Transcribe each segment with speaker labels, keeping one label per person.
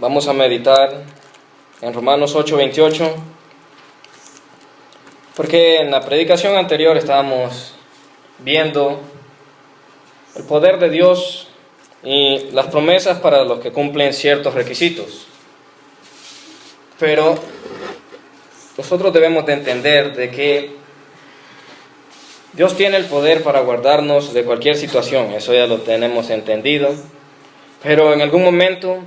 Speaker 1: Vamos a meditar en Romanos 8:28, porque en la predicación anterior estábamos viendo el poder de Dios y las promesas para los que cumplen ciertos requisitos. Pero nosotros debemos de entender de que Dios tiene el poder para guardarnos de cualquier situación, eso ya lo tenemos entendido, pero en algún momento,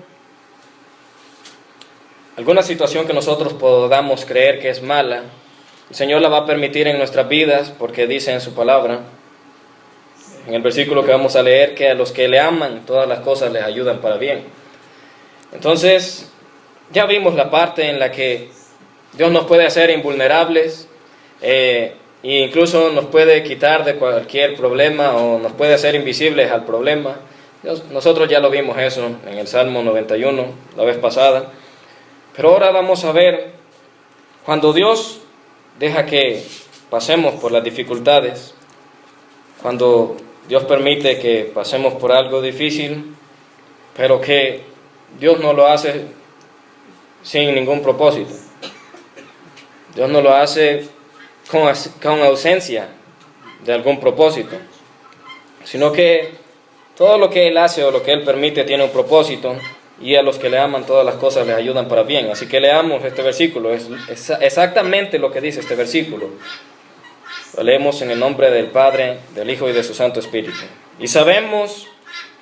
Speaker 1: alguna situación que nosotros podamos creer que es mala, el Señor la va a permitir en nuestras vidas, porque dice en su palabra, en el versículo que vamos a leer, que a los que le aman todas las cosas les ayudan para bien. Entonces, ya vimos la parte en la que Dios nos puede hacer invulnerables, e incluso nos puede quitar de cualquier problema o nos puede hacer invisibles al problema. Nosotros ya lo vimos eso en el Salmo 91 la vez pasada. Pero ahora vamos a ver cuando Dios deja que pasemos por las dificultades, cuando Dios permite que pasemos por algo difícil, pero que Dios no lo hace sin ningún propósito. Dios no lo hace con ausencia de algún propósito, sino que todo lo que Él hace o lo que Él permite tiene un propósito, y a los que le aman todas las cosas les ayudan para bien. Así que leamos este versículo, es exactamente lo que dice este versículo. Lo leemos en el nombre del Padre, del Hijo y de su Santo Espíritu. Y sabemos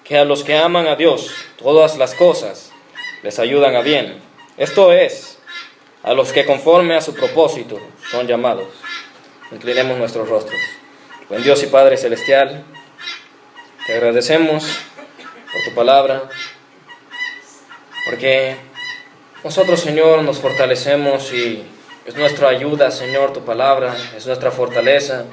Speaker 1: que a los que aman a Dios todas las cosas les ayudan a bien. Esto es, a los que conforme a su propósito son llamados. Inclinemos nuestros rostros. Buen Dios y Padre Celestial, te agradecemos por tu palabra, porque nosotros, Señor, nos fortalecemos y es nuestra ayuda, Señor, tu palabra, es nuestra fortaleza.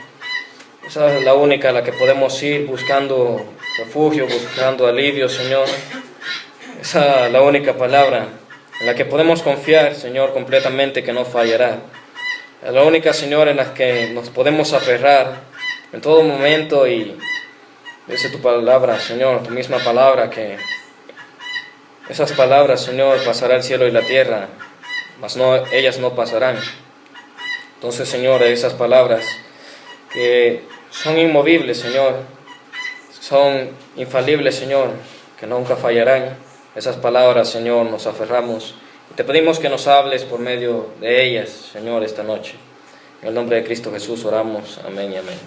Speaker 1: Esa es la única a la que podemos ir buscando refugio, buscando alivio, Señor. Esa es la única palabra en la que podemos confiar, Señor, completamente, que no fallará. Es la única, Señor, en la que nos podemos aferrar en todo momento, y dice tu palabra, Señor, tu misma palabra, que esas palabras, Señor, pasará el cielo y la tierra, mas ellas no pasarán. Entonces, Señor, esas palabras que son inmovibles, Señor, son infalibles, Señor, que nunca fallarán, esas palabras, Señor, nos aferramos. Te pedimos que nos hables por medio de ellas, Señor, esta noche. En el nombre de Cristo Jesús oramos. Amén y amén.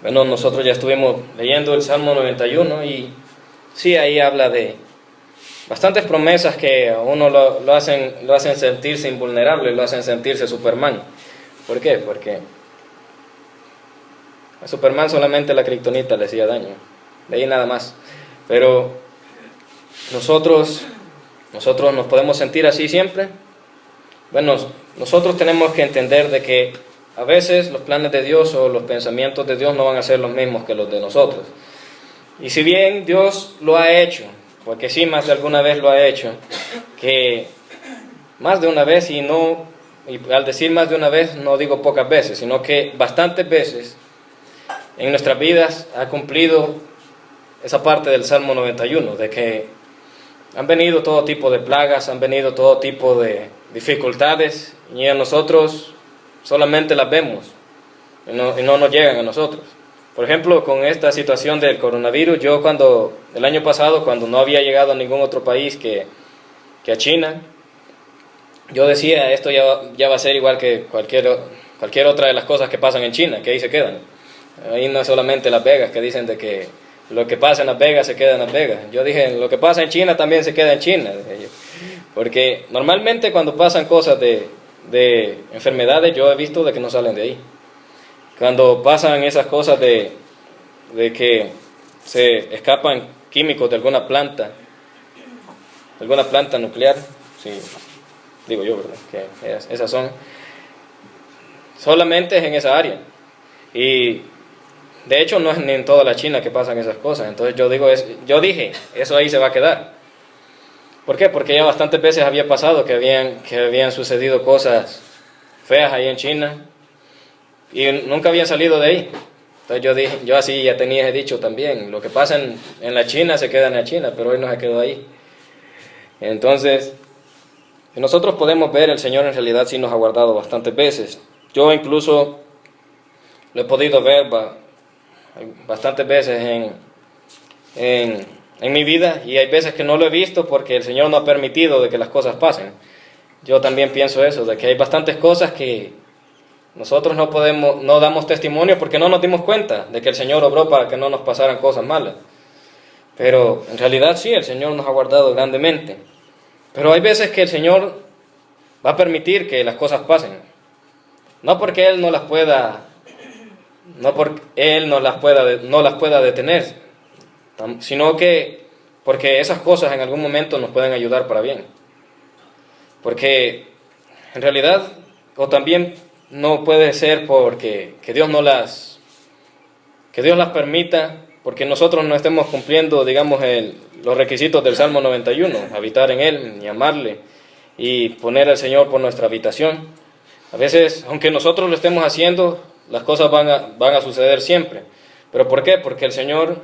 Speaker 1: Bueno, nosotros ya estuvimos leyendo el Salmo 91 y sí, ahí habla de bastantes promesas que a uno lo hacen sentirse invulnerable, lo hacen sentirse Superman. ¿Por qué? Porque a Superman solamente la kriptonita le hacía daño, de ahí nada más. Pero nosotros nos podemos sentir así siempre. Bueno, nosotros tenemos que entender de que a veces los planes de Dios o los pensamientos de Dios no van a ser los mismos que los de nosotros. Y si bien Dios lo ha hecho, porque sí, más de alguna vez lo ha hecho, que más de una vez, y al decir más de una vez no digo pocas veces, sino que bastantes veces en nuestras vidas ha cumplido esa parte del Salmo 91, de que han venido todo tipo de plagas, han venido todo tipo de dificultades, y a nosotros solamente las vemos y no nos llegan a nosotros. Por ejemplo, con esta situación del coronavirus, yo el año pasado, cuando no había llegado a ningún otro país que a China, yo decía, esto ya va a ser igual que cualquier otra de las cosas que pasan en China, que ahí se quedan. Ahí no es solamente Las Vegas, que dicen de que lo que pasa en Las Vegas se queda en Las Vegas. Yo dije, lo que pasa en China también se queda en China. Porque normalmente cuando pasan cosas de enfermedades, yo he visto de que no salen de ahí. Cuando pasan esas cosas de que se escapan químicos de alguna planta nuclear, sí, digo yo, ¿verdad? Que esas son, solamente es en esa área. Y de hecho no es ni en toda la China que pasan esas cosas. Entonces yo dije, eso ahí se va a quedar. ¿Por qué? Porque ya bastantes veces había pasado que habían sucedido cosas feas ahí en China, y nunca habían salido de ahí. Entonces yo dije, yo así ya tenía ese dicho también, lo que pasa en la China se queda en la China, pero hoy no se quedó ahí. Entonces, nosotros podemos ver, el Señor en realidad sí nos ha guardado bastantes veces. Yo incluso lo he podido ver bastantes veces en mi vida, y hay veces que no lo he visto porque el Señor no ha permitido de que las cosas pasen. Yo también pienso eso, de que hay bastantes cosas que nosotros no damos testimonio porque no nos dimos cuenta de que el Señor obró para que no nos pasaran cosas malas. Pero en realidad sí, el Señor nos ha guardado grandemente. Pero hay veces que el Señor va a permitir que las cosas pasen. No porque Él no las pueda, no porque Él no las pueda detener, sino que porque esas cosas en algún momento nos pueden ayudar para bien. Porque en realidad, o también no puede ser porque que Dios las permita, porque nosotros no estemos cumpliendo, digamos, los requisitos del Salmo 91, habitar en Él y amarle y poner al Señor por nuestra habitación. A veces, aunque nosotros lo estemos haciendo, las cosas van a suceder siempre. ¿Pero por qué? Porque el Señor,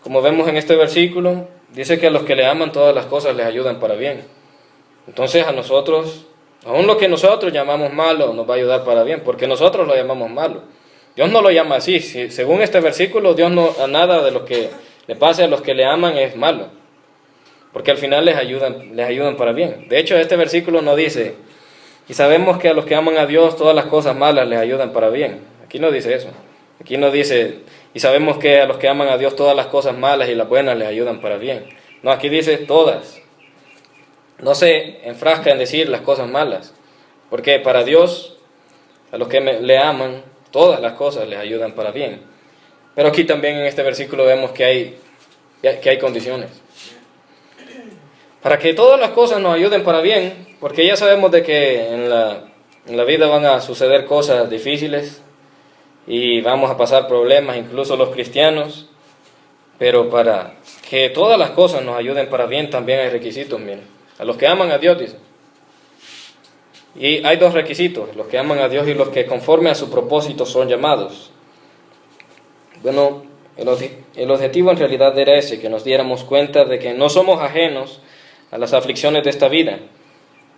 Speaker 1: como vemos en este versículo, dice que a los que le aman todas las cosas les ayudan para bien. Entonces a nosotros, aún lo que nosotros llamamos malo, nos va a ayudar para bien, porque nosotros lo llamamos malo. Dios no lo llama así. Según este versículo, Dios no, a nada de lo que le pase a los que le aman es malo, porque al final les ayudan para bien. De hecho, este versículo no dice, y sabemos que a los que aman a Dios todas las cosas malas les ayudan para bien. Aquí no dice eso. Aquí no dice, y sabemos que a los que aman a Dios todas las cosas malas y las buenas les ayudan para bien. No, aquí dice todas. No se enfrasca en decir las cosas malas, porque para Dios, a los que le aman, todas las cosas les ayudan para bien. Pero aquí también en este versículo vemos que hay condiciones. Para que todas las cosas nos ayuden para bien, porque ya sabemos de que en la vida van a suceder cosas difíciles y vamos a pasar problemas, incluso los cristianos, pero para que todas las cosas nos ayuden para bien también hay requisitos, miren. A los que aman a Dios, dice. Y hay dos requisitos, los que aman a Dios y los que conforme a su propósito son llamados. Bueno, el objetivo en realidad era ese, que nos diéramos cuenta de que no somos ajenos a las aflicciones de esta vida,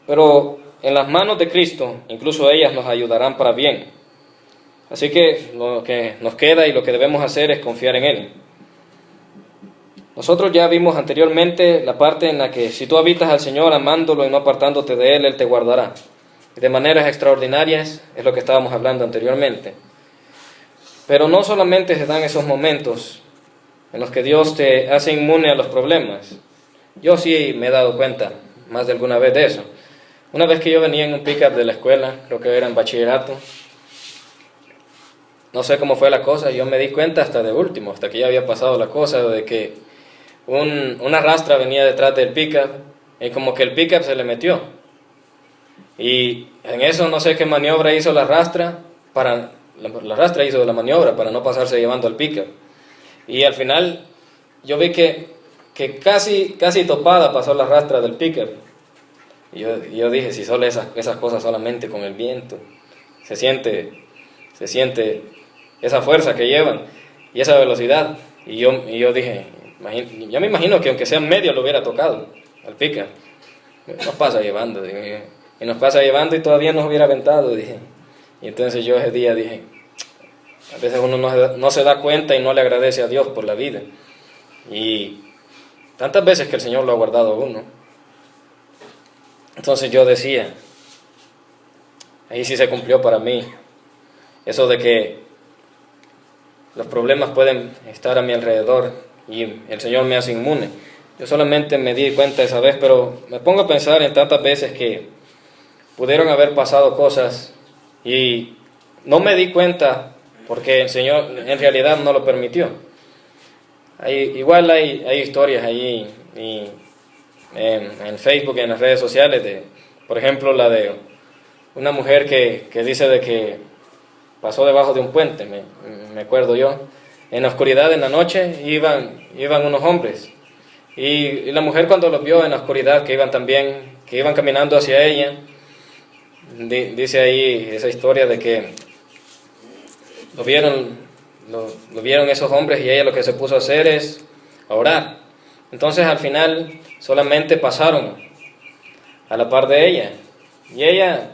Speaker 1: pero en las manos de Cristo, incluso ellas nos ayudarán para bien. Así que lo que nos queda y lo que debemos hacer es confiar en Él. Nosotros ya vimos anteriormente la parte en la que si tú habitas al Señor amándolo y no apartándote de Él, Él te guardará. De maneras extraordinarias es lo que estábamos hablando anteriormente. Pero no solamente se dan esos momentos en los que Dios te hace inmune a los problemas. Yo sí me he dado cuenta más de alguna vez de eso. Una vez que yo venía en un pick-up de la escuela, creo que era en bachillerato, no sé cómo fue la cosa, yo me di cuenta hasta de último, hasta que ya había pasado la cosa de que una rastra venía detrás del pick-up y como que el pick-up se le metió. Y en eso no sé qué maniobra hizo la rastra, la rastra hizo la maniobra para no pasarse llevando al pick-up. Y al final yo vi que casi topada pasó la rastra del pick-up. Y yo dije, si solo esas cosas solamente con el viento, se siente esa fuerza que llevan y esa velocidad. Y yo dije, yo me imagino que aunque sea en medio lo hubiera tocado al pick-up. Nos pasa llevando, dije, y nos pasa llevando y todavía nos hubiera aventado, dije. Y entonces yo ese día dije, a veces uno no se da cuenta y no le agradece a Dios por la vida. Y tantas veces que el Señor lo ha guardado a uno. Entonces yo decía, ahí sí se cumplió para mí, eso de que los problemas pueden estar a mi alrededor y el Señor me hace inmune. Yo solamente me di cuenta esa vez, pero me pongo a pensar en tantas veces que pudieron haber pasado cosas y no me di cuenta porque el Señor en realidad no lo permitió. Igual hay historias ahí en Facebook y en las redes sociales, por ejemplo, la de una mujer que dice de que pasó debajo de un puente, me acuerdo yo, en la oscuridad, en la noche, iban unos hombres, y la mujer cuando los vio en la oscuridad, que iban caminando hacia ella, dice ahí esa historia de que lo vieron lo vieron esos hombres y ella lo que se puso a hacer es a orar. Entonces al final solamente pasaron a la par de ella. Y ella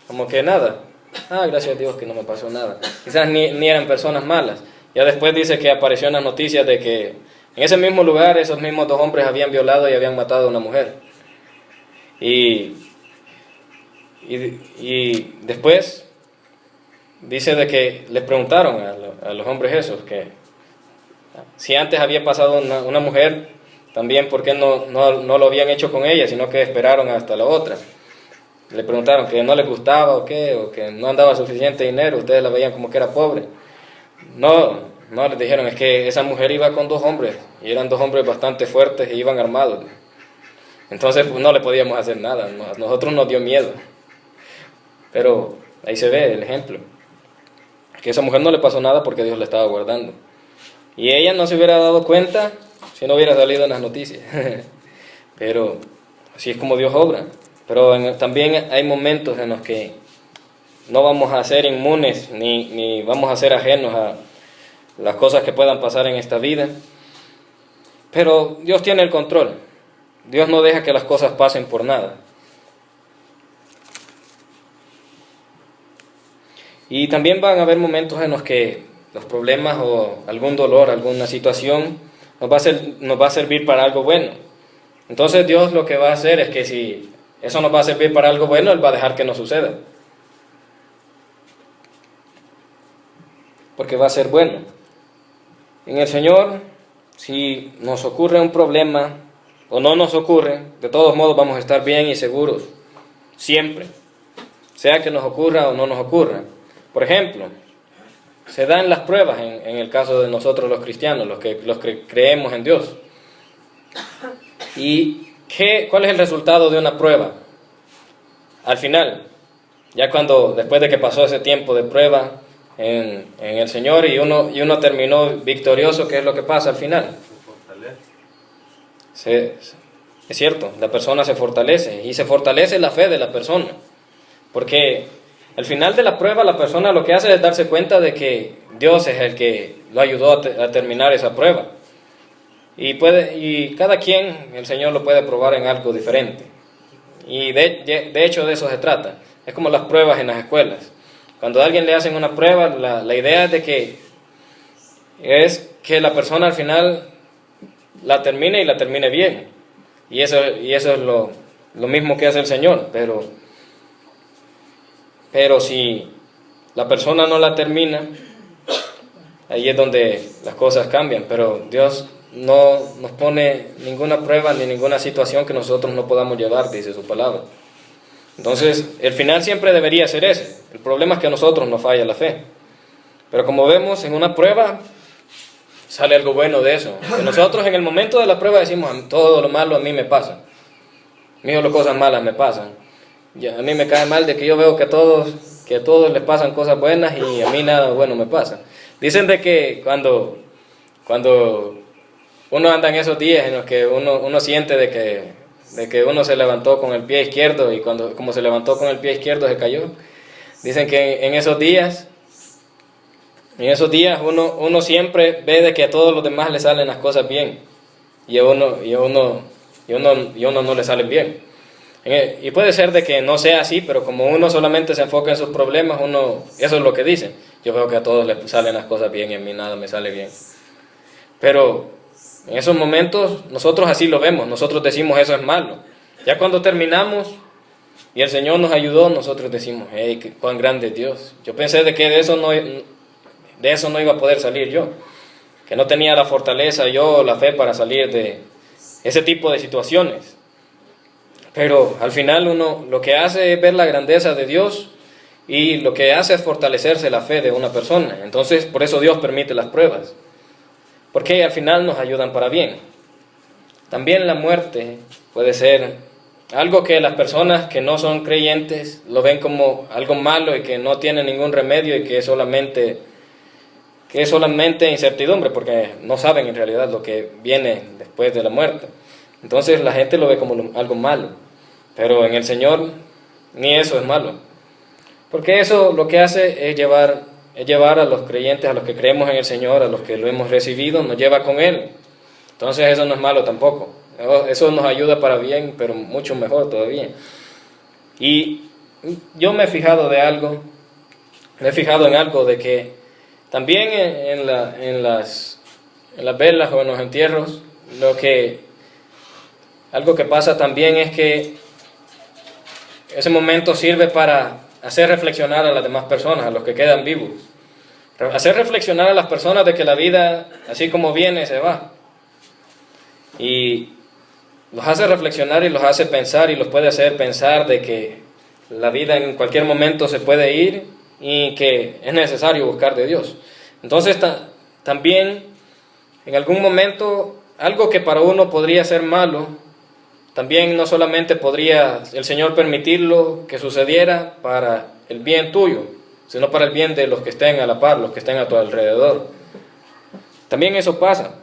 Speaker 1: como que nada. Gracias a Dios que no me pasó nada. Quizás ni eran personas malas. Ya después dice que apareció en las noticias de que en ese mismo lugar esos mismos dos hombres habían violado y habían matado a una mujer. Y después dice de que les preguntaron a los hombres esos que si antes había pasado una mujer, también por qué no lo habían hecho con ella, sino que esperaron hasta la otra. Le preguntaron que no les gustaba o que no andaba suficiente dinero, ustedes la veían como que era pobre. No les dijeron, es que esa mujer iba con dos hombres, y eran dos hombres bastante fuertes e iban armados. Entonces pues, no le podíamos hacer nada, a nosotros nos dio miedo. Pero ahí se ve el ejemplo, que a esa mujer no le pasó nada porque Dios la estaba guardando. Y ella no se hubiera dado cuenta si no hubiera salido en las noticias. Pero así es como Dios obra. Pero también hay momentos en los que no vamos a ser inmunes ni vamos a ser ajenos a las cosas que puedan pasar en esta vida. Pero Dios tiene el control. Dios no deja que las cosas pasen por nada. Y también van a haber momentos en los que los problemas o algún dolor, alguna situación nos va a servir para algo bueno. Entonces Dios lo que va a hacer es que si eso nos va a servir para algo bueno, Él va a dejar que nos suceda. Porque va a ser bueno. En el Señor, si nos ocurre un problema o no nos ocurre, de todos modos vamos a estar bien y seguros. Siempre. Sea que nos ocurra o no nos ocurra. Por ejemplo, se dan las pruebas en el caso de nosotros los cristianos, los que creemos en Dios. ¿Y cuál es el resultado de una prueba? Al final, ya después de que pasó ese tiempo de prueba en el Señor y uno terminó victorioso, ¿qué es lo que pasa al final? Es cierto, la persona se fortalece y se fortalece la fe de la persona, porque al final de la prueba la persona lo que hace es darse cuenta de que Dios es el que lo ayudó a terminar esa prueba. Y cada quien, el Señor lo puede probar en algo diferente. Y de hecho de eso se trata. Es como las pruebas en las escuelas. Cuando a alguien le hacen una prueba, la idea es que la persona al final la termine y la termine bien. Y eso es lo mismo que hace el Señor. Pero si la persona no la termina, ahí es donde las cosas cambian. Pero Dios no nos pone ninguna prueba ni ninguna situación que nosotros no podamos llevar, dice su palabra. Entonces, el final siempre debería ser ese. El problema es que a nosotros nos falla la fe. Pero como vemos, en una prueba sale algo bueno de eso. Que nosotros en el momento de la prueba decimos, todo lo malo a mí me pasa. A mí las cosas malas me pasan. A mí me cae mal de que yo veo que a todos les pasan cosas buenas y a mí nada bueno me pasa. Dicen de que cuando uno anda en esos días en los que uno siente de que uno se levantó con el pie izquierdo y como se levantó con el pie izquierdo se cayó. Dicen que en esos días uno siempre ve de que a todos los demás le salen las cosas bien y a uno no le salen bien. Y puede ser de que no sea así, pero como uno solamente se enfoca en sus problemas, eso es lo que dicen. Yo veo que a todos les salen las cosas bien y a mí nada me sale bien. Pero en esos momentos nosotros así lo vemos, nosotros decimos eso es malo. Ya cuando terminamos y el Señor nos ayudó, nosotros decimos, hey, cuán grande es Dios. Yo pensé de que de eso no iba a poder salir yo, que no tenía la fortaleza yo, la fe para salir de ese tipo de situaciones. Pero al final uno lo que hace es ver la grandeza de Dios y lo que hace es fortalecerse la fe de una persona. Entonces por eso Dios permite las pruebas, porque al final nos ayudan para bien. También la muerte puede ser algo que las personas que no son creyentes lo ven como algo malo y que no tiene ningún remedio y que es solamente incertidumbre, porque no saben en realidad lo que viene después de la muerte. Entonces la gente lo ve como algo malo, pero en el Señor ni eso es malo, porque eso lo que hace es llevar es llevar a los creyentes, a los que creemos en el Señor, a los que lo hemos recibido, nos lleva con Él. Entonces eso no es malo tampoco. Eso nos ayuda para bien, pero mucho mejor todavía. Y yo me he fijado en algo de que también en las velas o en los entierros, algo que pasa también es que ese momento sirve para hacer reflexionar a las demás personas, a los que quedan vivos. Hacer reflexionar a las personas de que la vida, así como viene, se va. Y los hace reflexionar y los hace pensar y los puede hacer pensar de que la vida en cualquier momento se puede ir y que es necesario buscar de Dios. Entonces también en algún momento algo que para uno podría ser malo, también no solamente podría el Señor permitirlo que sucediera para el bien tuyo, sino para el bien de los que estén a la par, los que estén a tu alrededor. También eso pasa.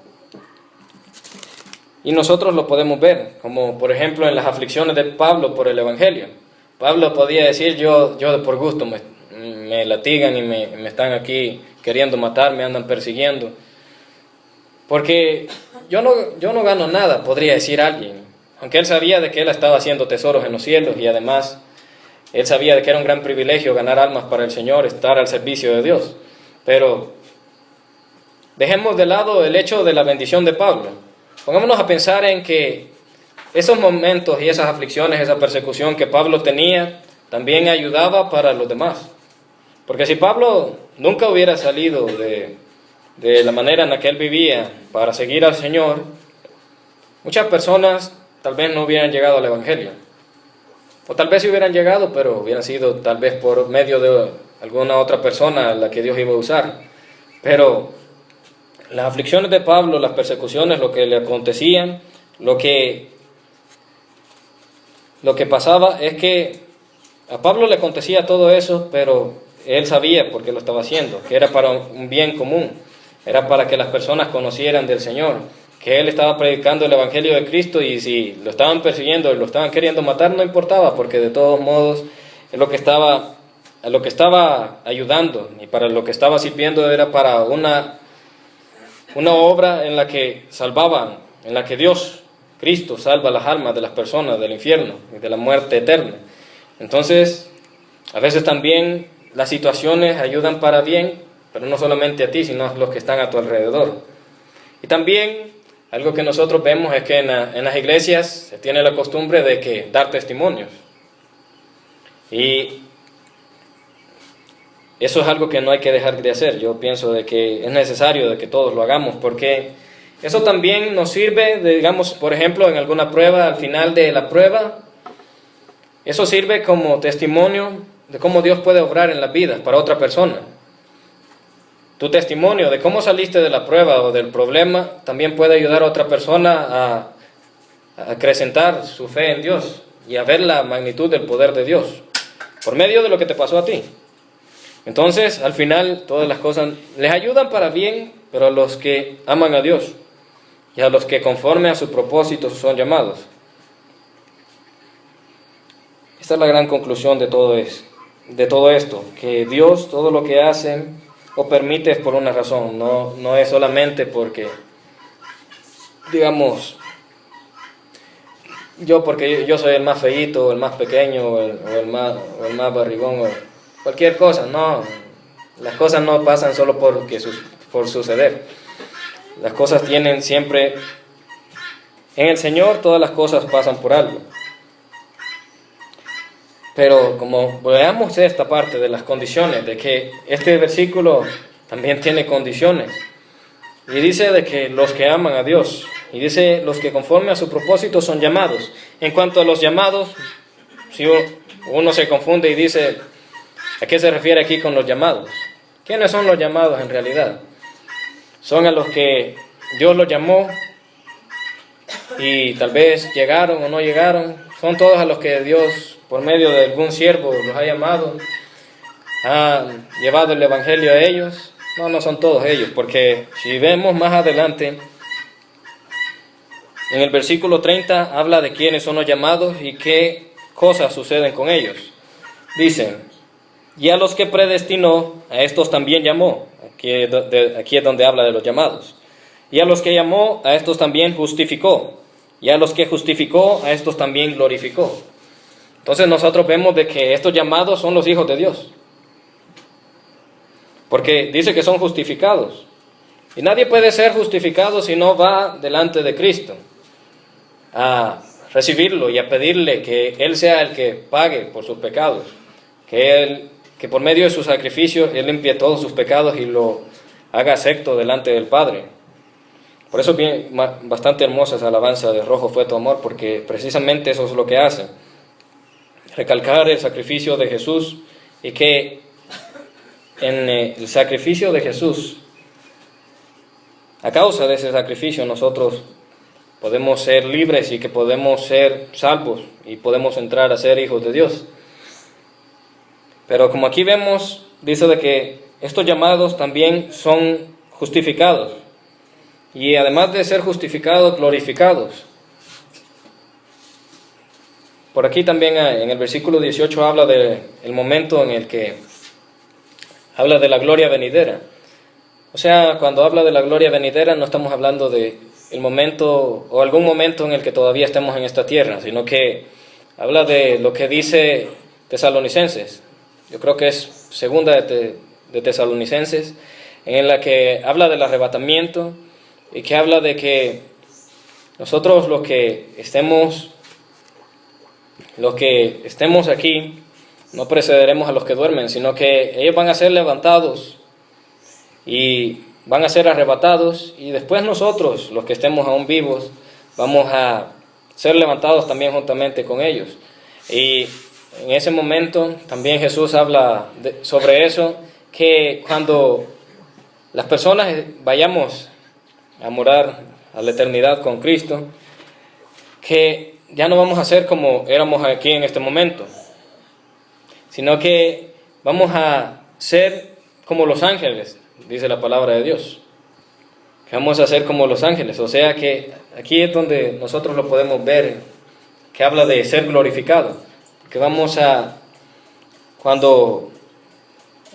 Speaker 1: Y nosotros lo podemos ver, como por ejemplo en las aflicciones de Pablo por el Evangelio. Pablo podía decir, yo de por gusto me latigan y me están aquí queriendo matar, me andan persiguiendo. Porque yo no gano nada, podría decir alguien. Aunque él sabía de que él estaba haciendo tesoros en los cielos y además él sabía de que era un gran privilegio ganar almas para el Señor, estar al servicio de Dios. Pero dejemos de lado el hecho de la bendición de Pablo. Pongámonos a pensar en que esos momentos y esas aflicciones, esa persecución que Pablo tenía, también ayudaba para los demás. Porque si Pablo nunca hubiera salido de la manera en la que él vivía para seguir al Señor, muchas personas tal vez no hubieran llegado al Evangelio. O tal vez sí hubieran llegado, pero hubieran sido tal vez por medio de alguna otra persona a la que Dios iba a usar. Pero las aflicciones de Pablo, las persecuciones, lo que le acontecían, lo que pasaba es que a Pablo le acontecía todo eso, pero él sabía por qué lo estaba haciendo, que era para un bien común, era para que las personas conocieran del Señor, que él estaba predicando el Evangelio de Cristo y si lo estaban persiguiendo y lo estaban queriendo matar, no importaba, porque de todos modos a lo que estaba ayudando y para lo que estaba sirviendo era para una obra en la que salvaban, en la que Dios, Cristo, salva las almas de las personas del infierno y de la muerte eterna. Entonces, a veces también las situaciones ayudan para bien, pero no solamente a ti, sino a los que están a tu alrededor. Y también algo que nosotros vemos es que en las iglesias se tiene la costumbre de que dar testimonios. Y eso es algo que no hay que dejar de hacer. Yo pienso de que es necesario de que todos lo hagamos, porque eso también nos sirve, digamos, por ejemplo, en alguna prueba, al final de la prueba, eso sirve como testimonio de cómo Dios puede obrar en las vidas para otra persona. Tu testimonio de cómo saliste de la prueba o del problema también puede ayudar a otra persona a acrecentar su fe en Dios y a ver la magnitud del poder de Dios por medio de lo que te pasó a ti. Entonces, al final, todas las cosas les ayudan para bien, pero a los que aman a Dios y a los que conforme a su propósito son llamados. Esta es la gran conclusión de todo esto, que Dios todo lo que hace o permite es por una razón, no es solamente porque, digamos, porque yo soy el más feíto, o el más pequeño, o el más barrigón, o cualquier cosa. No, las cosas no pasan solo por suceder. Las cosas tienen siempre, en el Señor todas las cosas pasan por algo. Pero como veamos esta parte de las condiciones, de que este versículo también tiene condiciones. Y dice de que los que aman a Dios, y dice los que conforme a su propósito son llamados. En cuanto a los llamados, si uno se confunde y dice, ¿a qué se refiere aquí con los llamados? ¿Quiénes son los llamados en realidad? Son a los que Dios los llamó y tal vez llegaron o no llegaron. Son todos a los que Dios, por medio de algún siervo, los ha llamado, ha llevado el Evangelio a ellos. No son todos ellos, porque si vemos más adelante, en el versículo 30 habla de quiénes son los llamados y qué cosas suceden con ellos. Dice, Y a los que predestinó, a estos también llamó. Aquí es donde habla de los llamados. Y a los que llamó, a estos también justificó. Y a los que justificó, a estos también glorificó. Entonces nosotros vemos de que estos llamados son los hijos de Dios. Porque dice que son justificados. Y nadie puede ser justificado si no va delante de Cristo a recibirlo y a pedirle que Él sea el que pague por sus pecados. Que por medio de su sacrificio Él limpie todos sus pecados y lo haga acepto delante del Padre. Por eso bien, bastante hermosa esa alabanza de Rojo fue tu amor, porque precisamente eso es lo que hace. Recalcar el sacrificio de Jesús, y que en el sacrificio de Jesús, a causa de ese sacrificio, nosotros podemos ser libres y que podemos ser salvos y podemos entrar a ser hijos de Dios. Pero como aquí vemos, dice de que estos llamados también son justificados. Y además de ser justificados, glorificados. Por aquí también en el versículo 18 habla del momento en el que habla de la gloria venidera. O sea, cuando habla de la gloria venidera no estamos hablando de el momento o algún momento en el que todavía estemos en esta tierra, sino que habla de lo que dice Tesalonicenses. Yo creo que es segunda de Tesalonicenses, en la que habla del arrebatamiento y que habla de que nosotros los que estemos aquí no precederemos a los que duermen, sino que ellos van a ser levantados y van a ser arrebatados, y después nosotros, los que estemos aún vivos, vamos a ser levantados también juntamente con ellos. Y en ese momento también Jesús habla sobre eso, que cuando las personas vayamos a morar a la eternidad con Cristo, que ya no vamos a ser como éramos aquí en este momento, sino que vamos a ser como los ángeles, dice la palabra de Dios, que vamos a ser como los ángeles. O sea que aquí es donde nosotros lo podemos ver, que habla de ser glorificado, que cuando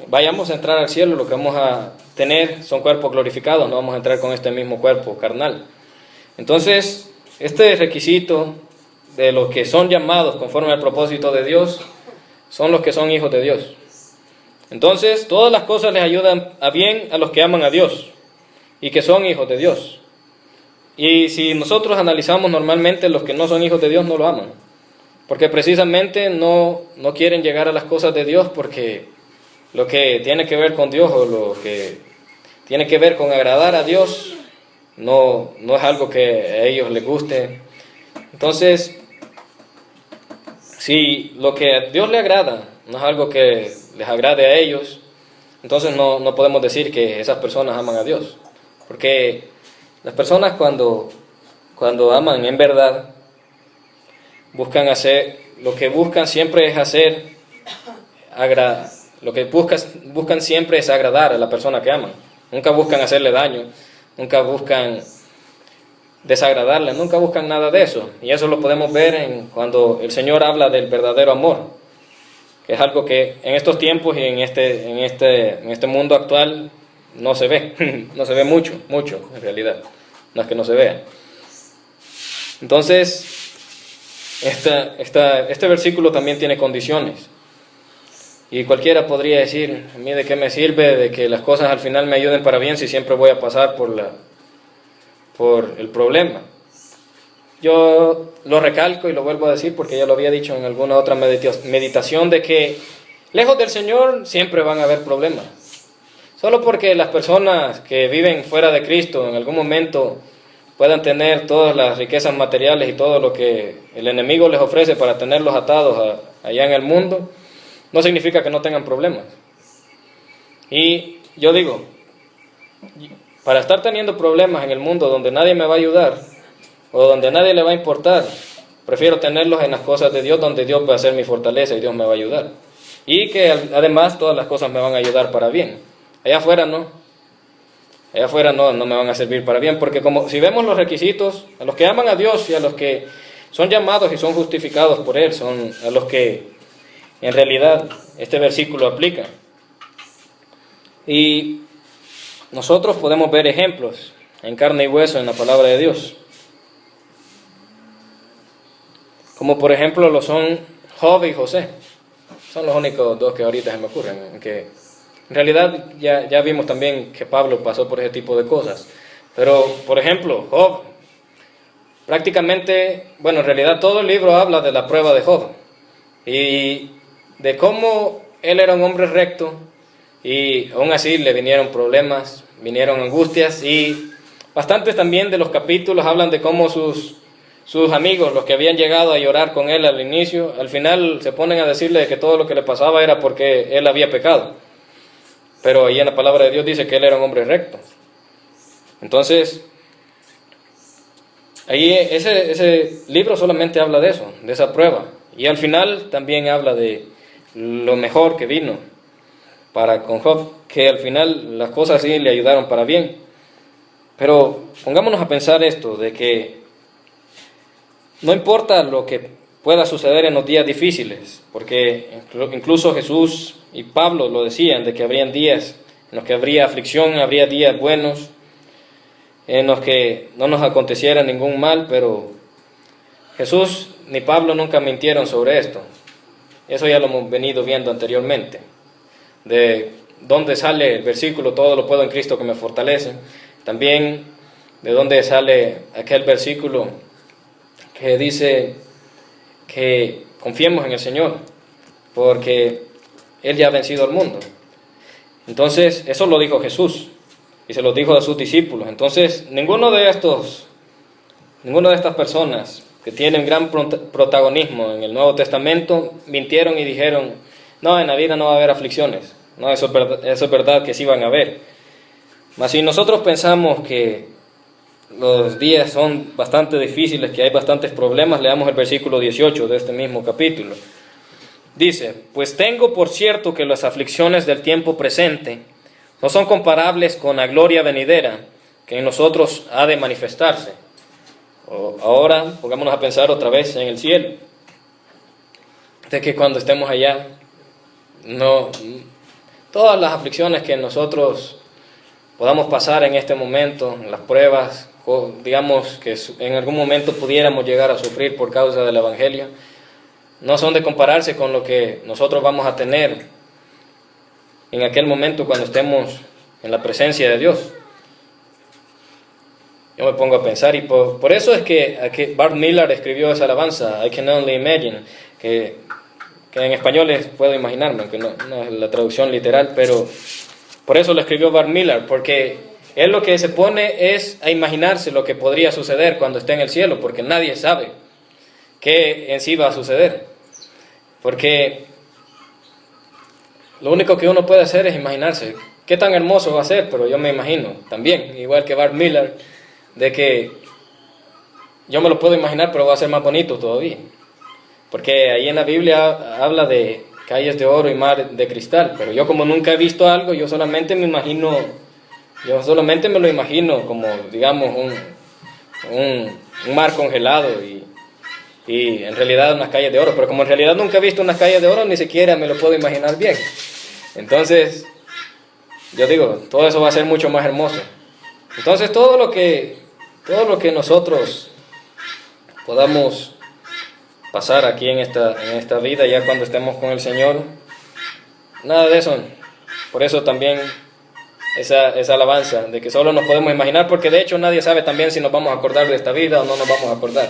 Speaker 1: vayamos a entrar al cielo, lo que vamos a tener son cuerpos glorificados, no vamos a entrar con este mismo cuerpo carnal. Entonces, este requisito de los que son llamados conforme al propósito de Dios, son los que son hijos de Dios. Entonces, todas las cosas les ayudan a bien a los que aman a Dios y que son hijos de Dios. Y si nosotros analizamos normalmente, los que no son hijos de Dios no lo aman, porque precisamente no quieren llegar a las cosas de Dios, porque lo que tiene que ver con Dios o lo que tiene que ver con agradar a Dios no es algo que a ellos les guste. Entonces, si lo que a Dios le agrada no es algo que les agrade a ellos, entonces no podemos decir que esas personas aman a Dios, porque las personas cuando aman en verdad, buscan siempre es agradar a la persona que aman. Nunca buscan hacerle daño, nunca buscan desagradarle, nunca buscan nada de eso. Y eso lo podemos ver cuando el Señor habla del verdadero amor, que es algo que en estos tiempos y en este mundo actual no se ve, no se ve mucho en realidad, no es que no se vea. Entonces, este versículo también tiene condiciones. Y cualquiera podría decir, a mí de qué me sirve de que las cosas al final me ayuden para bien si siempre voy a pasar por el problema. Yo lo recalco y lo vuelvo a decir porque ya lo había dicho en alguna otra meditación, de que lejos del Señor siempre van a haber problemas. Solo porque las personas que viven fuera de Cristo en algún momento puedan tener todas las riquezas materiales y todo lo que el enemigo les ofrece para tenerlos atados allá en el mundo, no significa que no tengan problemas. Y yo digo, para estar teniendo problemas en el mundo donde nadie me va a ayudar o donde nadie le va a importar, prefiero tenerlos en las cosas de Dios, donde Dios va a ser mi fortaleza y Dios me va a ayudar. Y que además todas las cosas me van a ayudar para bien. Allá afuera no me van a servir para bien, porque como si vemos los requisitos, a los que aman a Dios y a los que son llamados y son justificados por Él, son a los que En realidad, este versículo aplica. Y nosotros podemos ver ejemplos en carne y hueso en la palabra de Dios. Como por ejemplo lo son Job y José. Son los únicos dos que ahorita se me ocurren. Que en realidad ya vimos también que Pablo pasó por ese tipo de cosas. Pero por ejemplo, Job, prácticamente, bueno, en realidad todo el libro habla de la prueba de Job. Y de cómo él era un hombre recto y aún así le vinieron problemas, vinieron angustias, y bastantes también de los capítulos hablan de cómo sus amigos, los que habían llegado a llorar con él al inicio, al final se ponen a decirle que todo lo que le pasaba era porque él había pecado. Pero ahí en la palabra de Dios dice que él era un hombre recto. Entonces, ahí ese libro solamente habla de eso, de esa prueba. Y al final también habla de lo mejor que vino para con Job, que al final las cosas sí le ayudaron para bien. Pero pongámonos a pensar esto, de que no importa lo que pueda suceder en los días difíciles, porque incluso Jesús y Pablo lo decían, de que habrían días en los que habría aflicción, habría días buenos, en los que no nos aconteciera ningún mal, pero Jesús ni Pablo nunca mintieron sobre esto. Eso ya lo hemos venido viendo anteriormente. De dónde sale el versículo, todo lo puedo en Cristo que me fortalece. También de dónde sale aquel versículo que dice que confiemos en el Señor, porque Él ya ha vencido al mundo. Entonces, eso lo dijo Jesús, y se lo dijo a sus discípulos. Entonces, ninguna de estas personas que tienen gran protagonismo en el Nuevo Testamento mintieron y dijeron, no, en la vida no va a haber aflicciones. No, eso es verdad que sí van a haber. Mas si nosotros pensamos que los días son bastante difíciles, que hay bastantes problemas, leamos el versículo 18 de este mismo capítulo. Dice, pues tengo por cierto que las aflicciones del tiempo presente no son comparables con la gloria venidera que en nosotros ha de manifestarse. Ahora pongámonos a pensar otra vez en el cielo, de que cuando estemos allá, todas las aflicciones que nosotros podamos pasar en este momento, las pruebas, digamos que en algún momento pudiéramos llegar a sufrir por causa del Evangelio, no son de compararse con lo que nosotros vamos a tener en aquel momento cuando estemos en la presencia de Dios. Yo me pongo a pensar, y por eso es que Bart Miller escribió esa alabanza, I Can Only Imagine, que en español puedo imaginarme, que no es la traducción literal, pero por eso lo escribió Bart Miller, porque él lo que se pone es a imaginarse lo que podría suceder cuando esté en el cielo, porque nadie sabe qué en sí va a suceder. Porque lo único que uno puede hacer es imaginarse qué tan hermoso va a ser, pero yo me imagino también, igual que Bart Miller, de que yo me lo puedo imaginar, pero va a ser más bonito todavía. Porque ahí en la Biblia habla de calles de oro y mar de cristal, pero yo como nunca he visto algo, yo solamente me lo imagino como, digamos, un mar congelado y en realidad unas calles de oro, pero como en realidad nunca he visto unas calles de oro, ni siquiera me lo puedo imaginar bien. Entonces, yo digo, todo eso va a ser mucho más hermoso. Entonces, todo lo que nosotros podamos pasar aquí en esta vida, ya cuando estemos con el Señor, nada de eso. Por eso también esa alabanza de que solo nos podemos imaginar, porque de hecho nadie sabe también si nos vamos a acordar de esta vida o no nos vamos a acordar.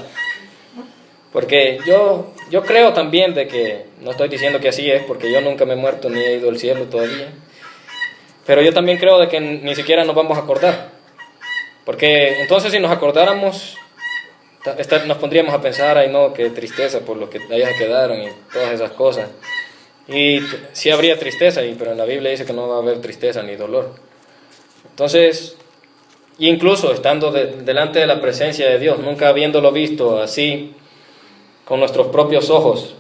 Speaker 1: Porque yo creo también de que, no estoy diciendo que así es, porque yo nunca me he muerto ni he ido al cielo todavía, pero yo también creo de que ni siquiera nos vamos a acordar. Porque entonces si nos acordáramos, nos pondríamos a pensar, ay no, qué tristeza por lo que allá se quedaron y todas esas cosas. Y sí habría tristeza, pero en la Biblia dice que no va a haber tristeza ni dolor. Entonces, incluso estando delante de la presencia de Dios, nunca habiéndolo visto así, con nuestros propios ojos,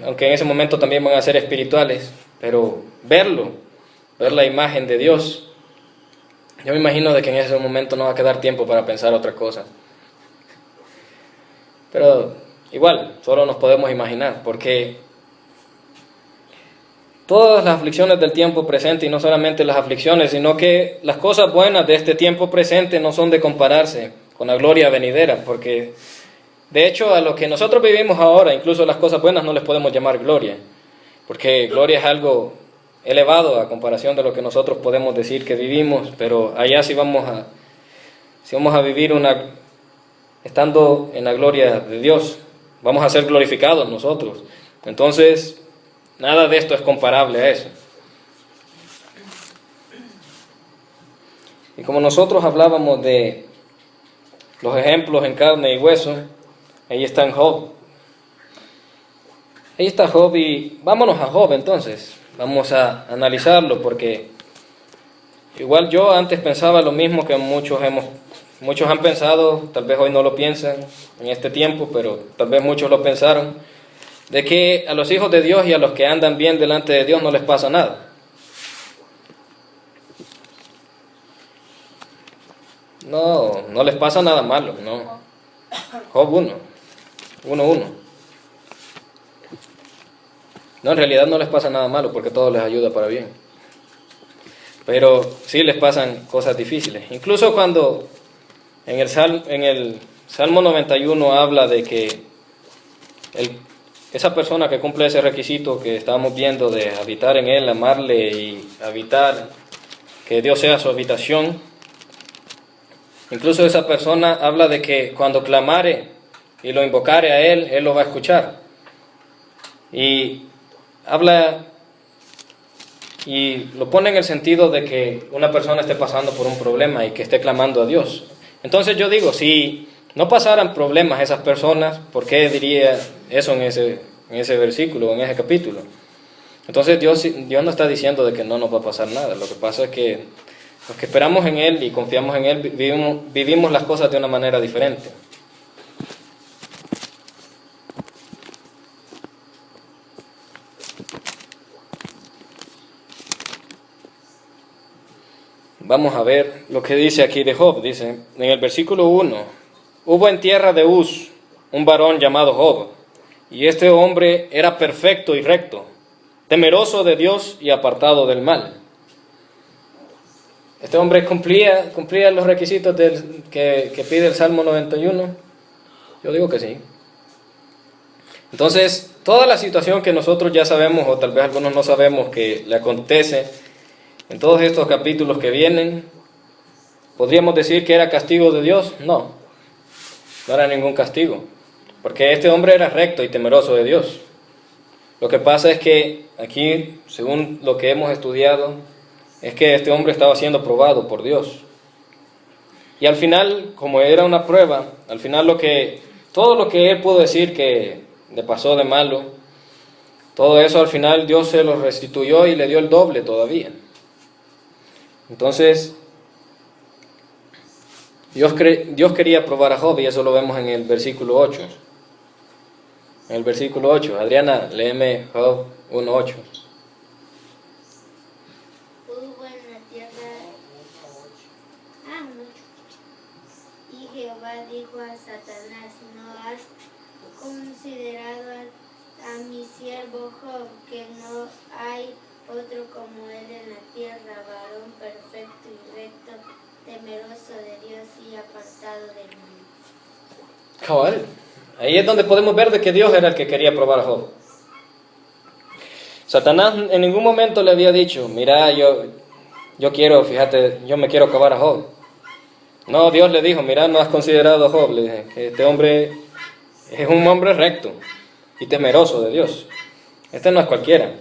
Speaker 1: aunque en ese momento también van a ser espirituales, pero ver la imagen de Dios, yo me imagino de que en ese momento no va a quedar tiempo para pensar otra cosa. Pero igual, solo nos podemos imaginar, porque todas las aflicciones del tiempo presente, y no solamente las aflicciones, sino que las cosas buenas de este tiempo presente no son de compararse con la gloria venidera, porque de hecho a lo que nosotros vivimos ahora, incluso las cosas buenas no les podemos llamar gloria, porque gloria es algo elevado a comparación de lo que nosotros podemos decir que vivimos, pero allá sí vamos a vivir estando en la gloria de Dios, vamos a ser glorificados nosotros. Entonces, nada de esto es comparable a eso. Y como nosotros hablábamos de los ejemplos en carne y hueso, ahí está en Job. Ahí está Job, y vámonos a Job entonces. Vamos a analizarlo, porque igual yo antes pensaba lo mismo que muchos han pensado, tal vez hoy no lo piensan en este tiempo, pero tal vez muchos lo pensaron, de que a los hijos de Dios y a los que andan bien delante de Dios no les pasa nada. No les pasa nada malo, no. Job 1:1. No, en realidad no les pasa nada malo, porque todo les ayuda para bien. Pero sí les pasan cosas difíciles. Incluso cuando en el Salmo 91 habla de que esa persona que cumple ese requisito que estábamos viendo de habitar en Él, amarle y habitar, que Dios sea su habitación, incluso esa persona habla de que cuando clamare y lo invocare a Él, Él lo va a escuchar. Y habla y lo pone en el sentido de que una persona esté pasando por un problema y que esté clamando a Dios. Entonces yo digo, si no pasaran problemas esas personas, ¿por qué diría eso en ese versículo, en ese capítulo? Entonces Dios no está diciendo de que no nos va a pasar nada. Lo que pasa es que los que esperamos en Él y confiamos en Él, vivimos las cosas de una manera diferente. Vamos a ver lo que dice aquí de Job. Dice en el versículo 1: hubo en tierra de Uz un varón llamado Job, y este hombre era perfecto y recto, temeroso de Dios y apartado del mal. Este hombre cumplía los requisitos que pide el Salmo 91. Yo digo que sí. Entonces, toda la situación que nosotros ya sabemos, o tal vez algunos no sabemos, que le acontece en todos estos capítulos que vienen, ¿podríamos decir que era castigo de Dios? No era ningún castigo, porque este hombre era recto y temeroso de Dios. Lo que pasa es que aquí, según lo que hemos estudiado, es que este hombre estaba siendo probado por Dios. Y al final, como era una prueba, al final todo lo que él pudo decir que le pasó de malo, todo eso al final Dios se lo restituyó y le dio el doble todavía. Entonces, Dios quería probar a Job, y eso lo vemos en el versículo 8. En el versículo 8, Adriana, léeme Job 1:8.
Speaker 2: Hubo en la tierra, y Jehová dijo a Satanás: ¿no has considerado a mi siervo Job, que no hay otro como él en la tierra, varón perfecto y recto, temeroso de Dios y apartado del mal?
Speaker 1: Cabal. Ahí es donde podemos ver de que Dios era el que quería probar a Job. Satanás en ningún momento le había dicho: mira, yo me quiero acabar a Job. No, Dios le dijo: mira, no has considerado a Job. Le dije que este hombre es un hombre recto y temeroso de Dios. Este no es cualquiera.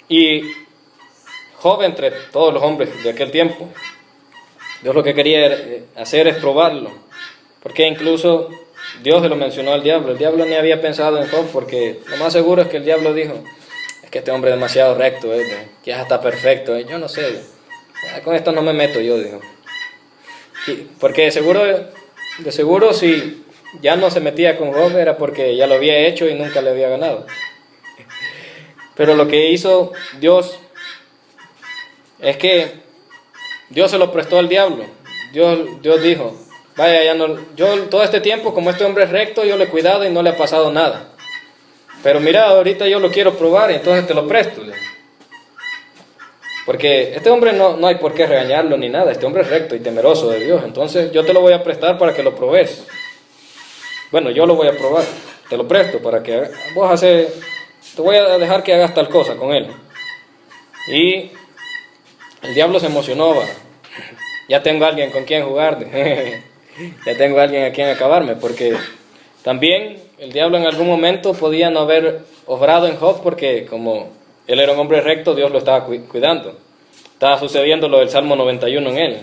Speaker 1: Y Job, entre todos los hombres de aquel tiempo, Dios lo que quería hacer es probarlo, porque incluso Dios se lo mencionó al diablo. El diablo ni había pensado en Job, porque lo más seguro es que el diablo dijo: es que este hombre es demasiado recto, que ya está perfecto, yo no sé, con esto no me meto yo, dijo. Porque de seguro si ya no se metía con Job era porque ya lo había hecho y nunca le había ganado. Pero lo que hizo Dios es que Dios se lo prestó al diablo. Dios dijo: vaya, yo todo este tiempo, como este hombre es recto, yo le he cuidado y no le ha pasado nada. pero mira, ahorita yo lo quiero probar y entonces te lo presto. Porque este hombre no hay por qué regañarlo ni nada, este hombre es recto y temeroso de Dios, entonces yo te lo voy a prestar para que lo probes. Bueno, yo lo voy a probar, te lo presto para que te voy a dejar que hagas tal cosa con él. Y el diablo se emocionó, va. Ya tengo a alguien con quien jugar, ya tengo a alguien a quien acabarme, porque también el diablo en algún momento podía no haber obrado en Job, porque como él era un hombre recto, Dios lo estaba cuidando. Estaba sucediendo lo del Salmo 91 en él.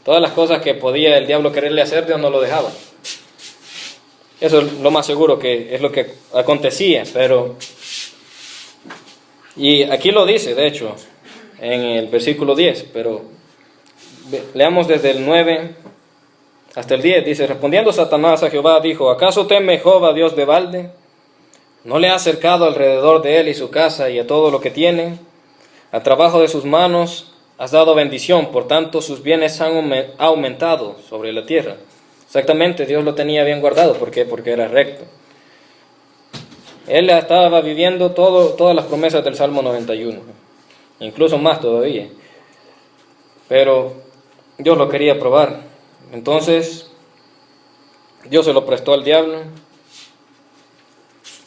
Speaker 1: Todas las cosas que podía el diablo quererle hacer, Dios no lo dejaba. Eso es lo más seguro que es lo que acontecía, pero... Y aquí lo dice, de hecho, en el versículo 10, pero leamos desde el 9 hasta el 10. Dice: respondiendo Satanás a Jehová, dijo: ¿acaso teme Job a Dios de balde? ¿No le ha acercado alrededor de él y su casa y a todo lo que tiene? Al trabajo de sus manos has dado bendición, por tanto sus bienes han aumentado sobre la tierra. Exactamente, Dios lo tenía bien guardado. ¿Por qué? Porque era recto. Él estaba viviendo todas las promesas del Salmo 91, incluso más todavía. Pero Dios lo quería probar. Entonces, Dios se lo prestó al diablo.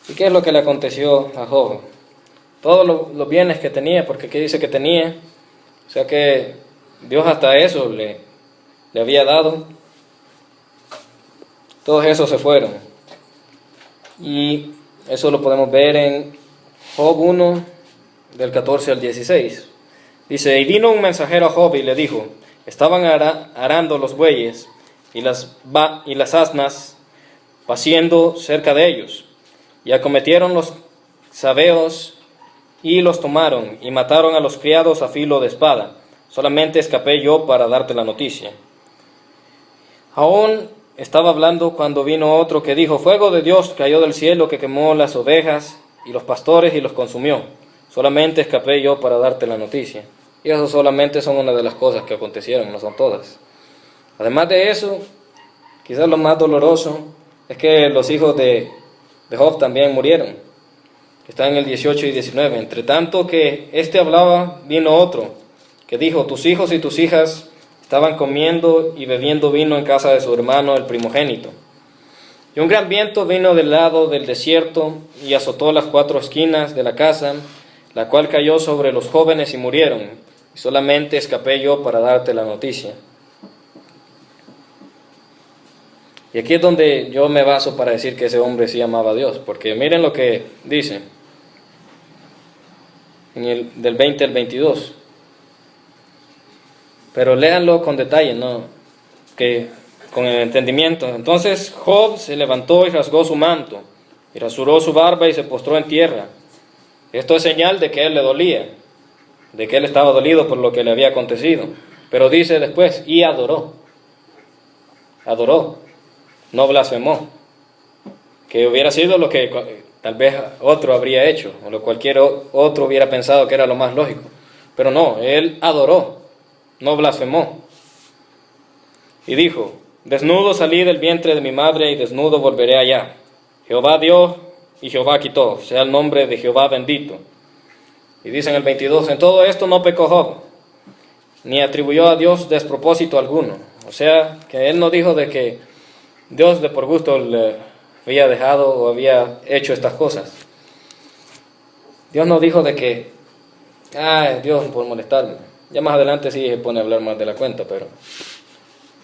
Speaker 1: ¿Y qué es lo que le aconteció a Job? Todos los bienes que tenía, porque aquí dice que tenía, o sea que Dios hasta eso le había dado. Todos esos se fueron. Y eso lo podemos ver en Job 1, del 14 al 16. Dice: y vino un mensajero a Job y le dijo: estaban arando los bueyes y las asnas paciendo cerca de ellos, y acometieron los sabeos y los tomaron, y mataron a los criados a filo de espada. Solamente escapé yo para darte la noticia. Aún estaba hablando cuando vino otro que dijo: fuego de Dios cayó del cielo que quemó las ovejas y los pastores y los consumió. Solamente escapé yo para darte la noticia. Y eso solamente son una de las cosas que acontecieron, no son todas. Además de eso, quizás lo más doloroso es que los hijos de Job también murieron. Está en el 18 y 19. Entre tanto que éste hablaba, vino otro que dijo: tus hijos y tus hijas estaban comiendo y bebiendo vino en casa de su hermano el primogénito. Y un gran viento vino del lado del desierto y azotó las 4 esquinas de la casa, la cual cayó sobre los jóvenes y murieron. Y solamente escapé yo para darte la noticia. Y aquí es donde yo me baso para decir que ese hombre sí amaba a Dios, porque miren lo que dice del 20 al 22. Pero léanlo con detalle, ¿no? Que con el entendimiento. Entonces Job se levantó y rasgó su manto, y rasuró su barba y se postró en tierra. Esto es señal de que él le dolía, de que él estaba dolido por lo que le había acontecido. Pero dice después: y adoró, no blasfemó, que hubiera sido lo que tal vez otro habría hecho, o lo cualquier otro hubiera pensado que era lo más lógico. Pero no, él adoró, no blasfemó. Y dijo: desnudo salí del vientre de mi madre y desnudo volveré allá. Jehová dio y Jehová quitó, sea el nombre de Jehová bendito. Y dice en el 22: en todo esto no pecó Job, ni atribuyó a Dios despropósito alguno. O sea, que él no dijo de que Dios de por gusto le había dejado o había hecho estas cosas. Dios no dijo de que, Dios por molestarme. Ya más adelante sí se pone a hablar más de la cuenta, pero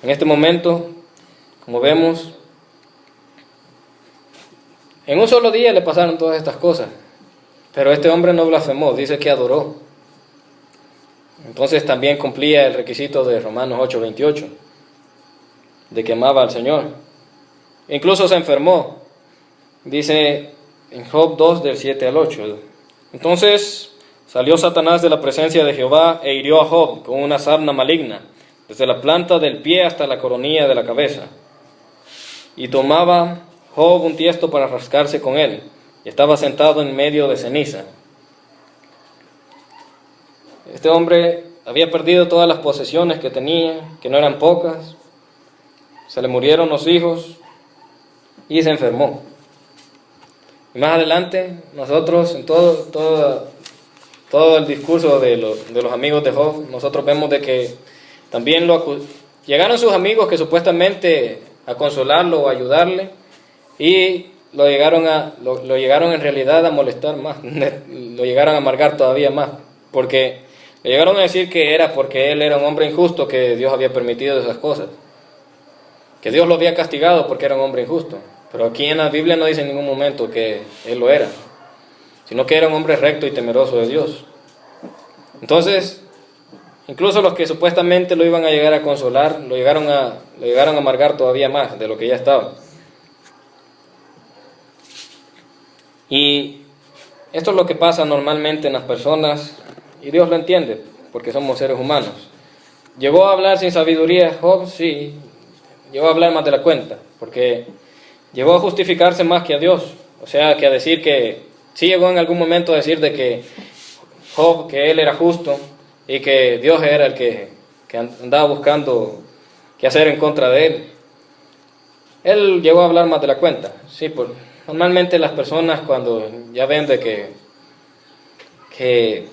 Speaker 1: en este momento, como vemos, en un solo día le pasaron todas estas cosas. Pero este hombre no blasfemó, dice que adoró. Entonces también cumplía el requisito de Romanos 8:28, de que amaba al Señor. Incluso se enfermó, dice en Job 2, del 7 al 8. Entonces salió Satanás de la presencia de Jehová e hirió a Job con una sarna maligna, desde la planta del pie hasta la coronilla de la cabeza. Y tomaba Job un tiesto para rascarse con él, y estaba sentado en medio de ceniza. Este hombre había perdido todas las posesiones que tenía, que no eran pocas. Se le murieron los hijos y se enfermó. Y más adelante, nosotros, en todo el discurso de los amigos de Job, nosotros vemos de que también llegaron sus amigos que supuestamente a consolarlo o ayudarle, y lo llegaron en realidad a molestar más, lo llegaron a amargar todavía más, porque le llegaron a decir que era porque él era un hombre injusto que Dios había permitido esas cosas, que Dios lo había castigado porque era un hombre injusto. Pero aquí en la Biblia no dice en ningún momento que él lo era, sino que era un hombre recto y temeroso de Dios. Entonces, incluso los que supuestamente lo iban a llegar a consolar, lo llegaron a amargar todavía más de lo que ya estaba. Y esto es lo que pasa normalmente en las personas, y Dios lo entiende, porque somos seres humanos. ¿Llegó a hablar sin sabiduría Job? Sí, llegó a hablar más de la cuenta, porque llegó a justificarse más que a Dios. O sea, que a decir que, sí llegó en algún momento a decir de que Job, que él era justo, y que Dios era el que andaba buscando qué hacer en contra de él. Él llegó a hablar más de la cuenta, sí, normalmente las personas cuando ya ven de que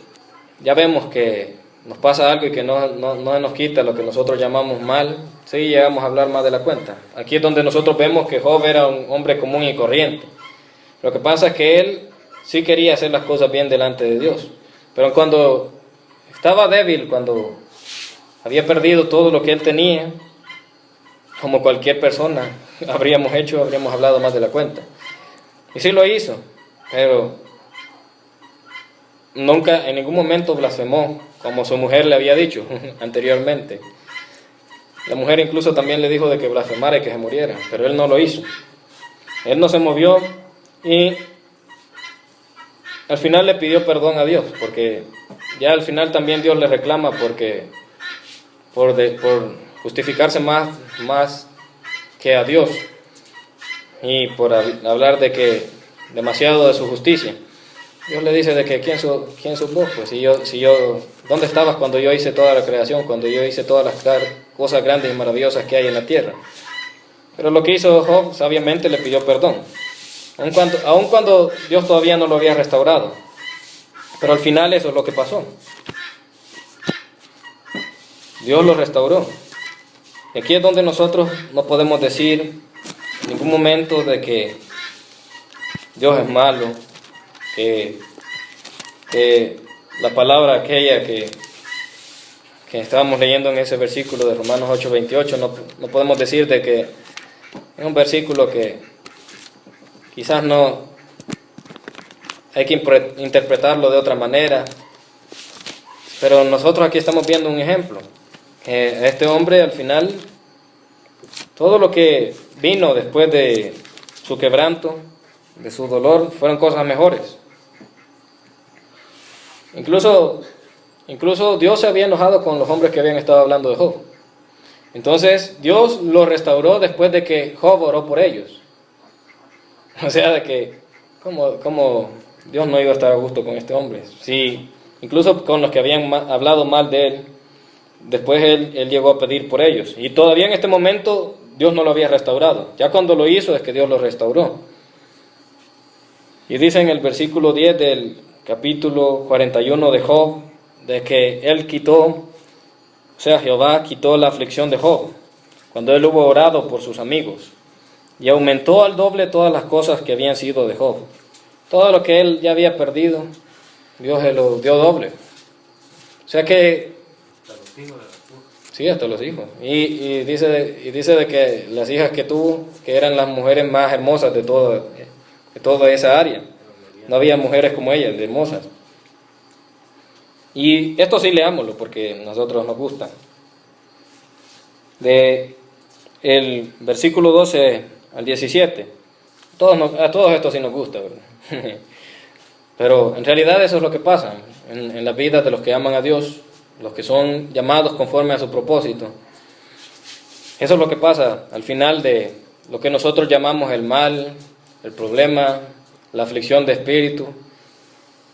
Speaker 1: ya vemos que nos pasa algo y que no nos quita lo que nosotros llamamos mal, sí llegamos a hablar más de la cuenta. Aquí es donde nosotros vemos que Job era un hombre común y corriente. Lo que pasa es que él sí quería hacer las cosas bien delante de Dios, pero cuando estaba débil, cuando había perdido todo lo que él tenía, como cualquier persona habríamos hablado más de la cuenta. Y sí lo hizo, pero nunca, en ningún momento blasfemó, como su mujer le había dicho anteriormente. La mujer incluso también le dijo de que blasfemara y que se muriera, pero él no lo hizo. Él no se movió y al final le pidió perdón a Dios, porque ya al final también Dios le reclama por justificarse más que a Dios, y por hablar de que demasiado de su justicia. Dios le dice de que ¿quién sos vos? Pues si yo, ¿dónde estabas cuando yo hice toda la creación, cuando yo hice todas las cosas grandes y maravillosas que hay en la tierra? Pero lo que hizo Job, sabiamente le pidió perdón, aun cuando Dios todavía no lo había restaurado. Pero al final eso es lo que pasó. Dios lo restauró. Y aquí es donde nosotros no podemos decir en ningún momento de que Dios es malo, que la palabra aquella que estábamos leyendo en ese versículo de Romanos 8:28, no podemos decir de que es un versículo que quizás no hay que interpretarlo de otra manera, pero nosotros aquí estamos viendo un ejemplo, que este hombre al final, todo lo que vino después de su quebranto, de su dolor, fueron cosas mejores. Incluso Dios se había enojado con los hombres que habían estado hablando de Job. Entonces Dios lo restauró después de que Job oró por ellos. O sea, de que ¿cómo Dios no iba a estar a gusto con este hombre? Sí, incluso con los que habían hablado mal de él, después él llegó a pedir por ellos. Y todavía en este momento Dios no lo había restaurado. Ya cuando lo hizo es que Dios lo restauró. Y dice en el versículo 10 del capítulo 41 de Job, de que Jehová quitó la aflicción de Job, cuando él hubo orado por sus amigos, y aumentó al doble todas las cosas que habían sido de Job. Todo lo que él ya había perdido, Dios se lo dio doble. O sea que sí, hasta los hijos. Y dice de que las hijas que tuvo, que eran las mujeres más hermosas de toda esa área. No había mujeres como ellas, de hermosas. Y esto sí leámoslo, porque a nosotros nos gusta. De el versículo 12 al 17. A todos estos sí nos gusta, ¿verdad? Pero en realidad eso es lo que pasa en la vida de los que aman a Dios, los que son llamados conforme a su propósito. Eso es lo que pasa al final de lo que nosotros llamamos el mal, el problema, la aflicción de espíritu.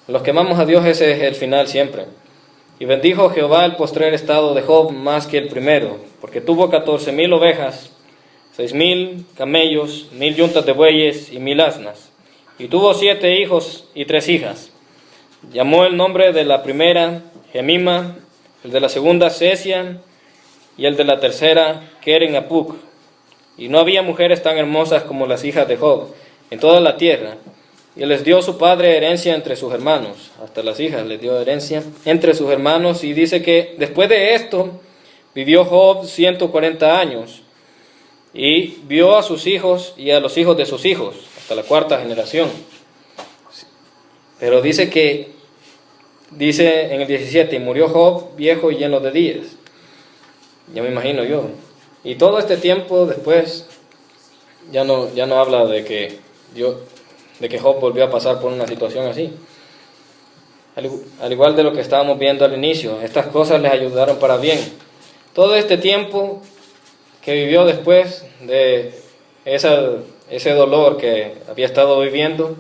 Speaker 1: Los que amamos a Dios, ese es el final siempre. Y bendijo Jehová el postrer estado de Job más que el primero, porque tuvo 14,000 ovejas, 6,000 camellos, 1,000 yuntas de bueyes y 1,000 asnas, y tuvo 7 hijos y 3 hijas. Llamó el nombre de la primera Gemima, el de la segunda Sesia, y el de la tercera Keren Apuk. Y no había mujeres tan hermosas como las hijas de Job en toda la tierra. Y les dio su padre herencia entre sus hermanos. Hasta las hijas les dio herencia entre sus hermanos. Y dice que después de esto vivió Job 140 años. Y vio a sus hijos y a los hijos de sus hijos, hasta la 4ª generación. Pero dice en el 17, y murió Job viejo y lleno de días. Ya me imagino yo. Y todo este tiempo después ya no habla de que Job volvió a pasar por una situación así. Al igual de lo que estábamos viendo al inicio, estas cosas les ayudaron para bien. Todo este tiempo que vivió después de ese dolor que había estado viviendo,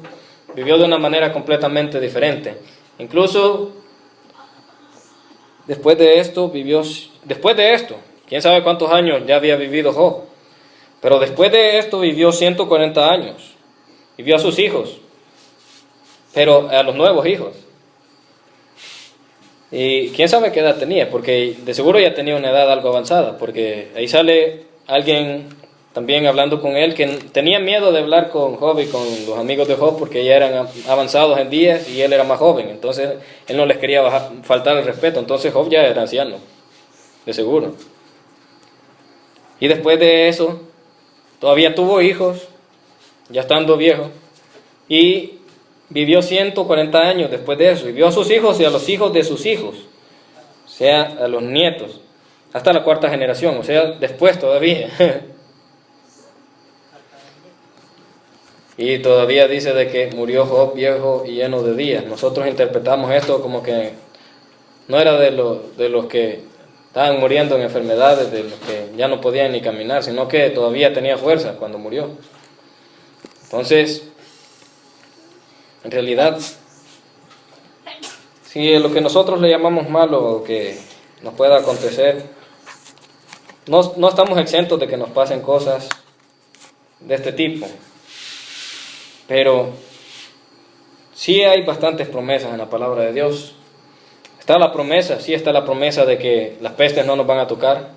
Speaker 1: vivió de una manera completamente diferente. Incluso después de esto, quién sabe cuántos años ya había vivido Job, pero después de esto vivió 140 años, y vio a sus hijos, pero a los nuevos hijos. Y quién sabe qué edad tenía, porque de seguro ya tenía una edad algo avanzada, porque ahí sale alguien también hablando con él que tenía miedo de hablar con Job y con los amigos de Job porque ya eran avanzados en días y él era más joven, entonces él no les quería faltar el respeto. Entonces Job ya era anciano, de seguro. Y después de eso todavía tuvo hijos, ya estando viejo, y vivió 140 años después de eso, y vio a sus hijos y a los hijos de sus hijos, o sea, a los nietos, hasta la 4ª generación, o sea, después todavía. Y todavía dice de que murió Job viejo y lleno de días. Nosotros interpretamos esto como que no era de los que estaban muriendo en enfermedades, de los que ya no podían ni caminar, sino que todavía tenía fuerza cuando murió. Entonces, en realidad, si lo que nosotros le llamamos malo o que nos pueda acontecer, no estamos exentos de que nos pasen cosas de este tipo. Pero sí hay bastantes promesas en la palabra de Dios. Está la promesa de que las pestes no nos van a tocar.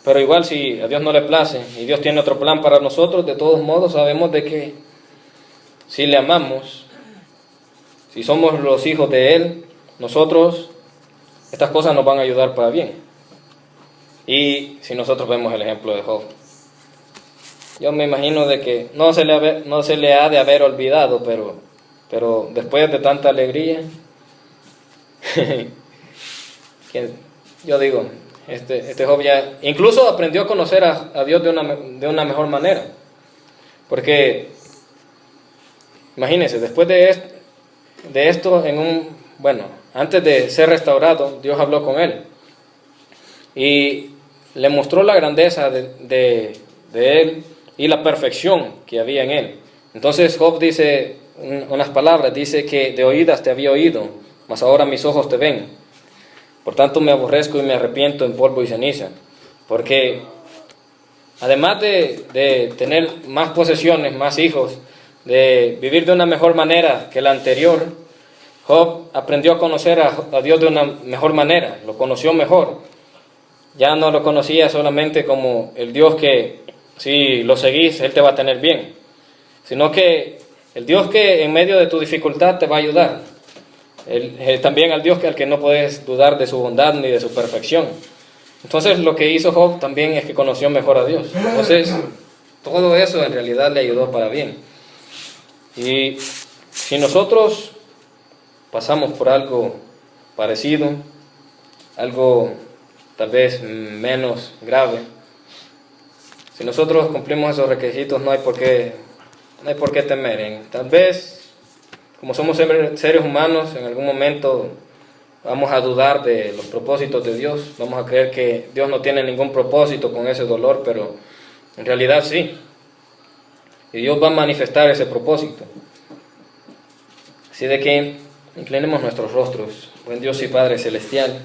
Speaker 1: Pero igual si a Dios no le place y Dios tiene otro plan para nosotros, de todos modos sabemos de que si le amamos, si somos los hijos de Él, nosotros, estas cosas nos van a ayudar para bien. Y si nosotros vemos el ejemplo de Job, yo me imagino de que no se le ha de haber olvidado, pero después de tanta alegría, yo digo, este Job ya incluso aprendió a conocer a Dios de una mejor manera. Porque, imagínense, después de esto, antes de ser restaurado, Dios habló con él y le mostró la grandeza de él y la perfección que había en él. Entonces Job dice unas palabras, dice que de oídas te había oído, mas ahora mis ojos te ven. Por tanto me aborrezco y me arrepiento en polvo y ceniza. Porque además de tener más posesiones, más hijos, de vivir de una mejor manera que la anterior, Job aprendió a conocer a Dios de una mejor manera, lo conoció mejor. Ya no lo conocía solamente como el Dios que si lo seguís, Él te va a tener bien, sino que el Dios que en medio de tu dificultad te va a ayudar. También al Dios al que no puedes dudar de su bondad ni de su perfección. Entonces lo que hizo Job también es que conoció mejor a Dios. Entonces todo eso en realidad le ayudó para bien. Y si nosotros pasamos por algo parecido, algo tal vez menos grave, si nosotros cumplimos esos requisitos, no hay por qué temer. Tal vez, como somos seres humanos, en algún momento vamos a dudar de los propósitos de Dios. Vamos a creer que Dios no tiene ningún propósito con ese dolor, pero en realidad sí. Y Dios va a manifestar ese propósito. Así de que inclinemos nuestros rostros. Buen Dios y Padre Celestial,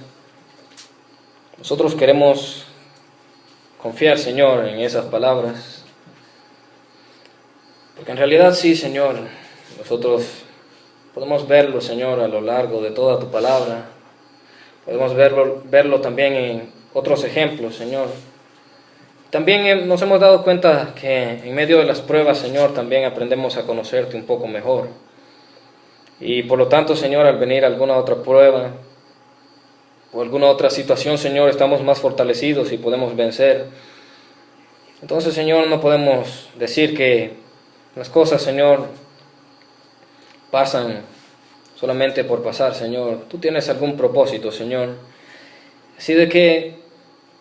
Speaker 1: nosotros queremos confiar, Señor, en esas palabras, porque en realidad sí, Señor, nosotros podemos verlo, Señor, a lo largo de toda tu palabra. Podemos verlo también en otros ejemplos, Señor. También nos hemos dado cuenta que en medio de las pruebas, Señor, también aprendemos a conocerte un poco mejor. Y por lo tanto, Señor, al venir alguna otra prueba o alguna otra situación, Señor, estamos más fortalecidos y podemos vencer. Entonces, Señor, no podemos decir que las cosas, Señor, pasan solamente por pasar, Señor. Tú tienes algún propósito, Señor. Así de que,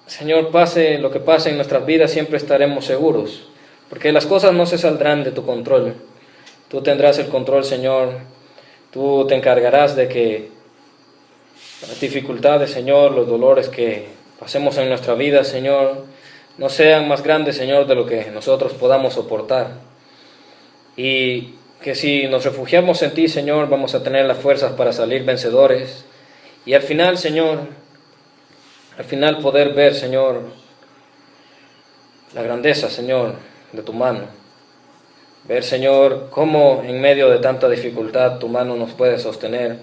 Speaker 1: Señor, pase lo que pase en nuestras vidas, siempre estaremos seguros, porque las cosas no se saldrán de tu control. Tú tendrás el control, Señor. Tú te encargarás de que las dificultades, Señor, los dolores que pasemos en nuestra vida, Señor, no sean más grandes, Señor, de lo que nosotros podamos soportar. Y que si nos refugiamos en ti, Señor, vamos a tener las fuerzas para salir vencedores. Y al final, Señor, al final poder ver, Señor, la grandeza, Señor, de tu mano. Ver, Señor, cómo en medio de tanta dificultad tu mano nos puede sostener.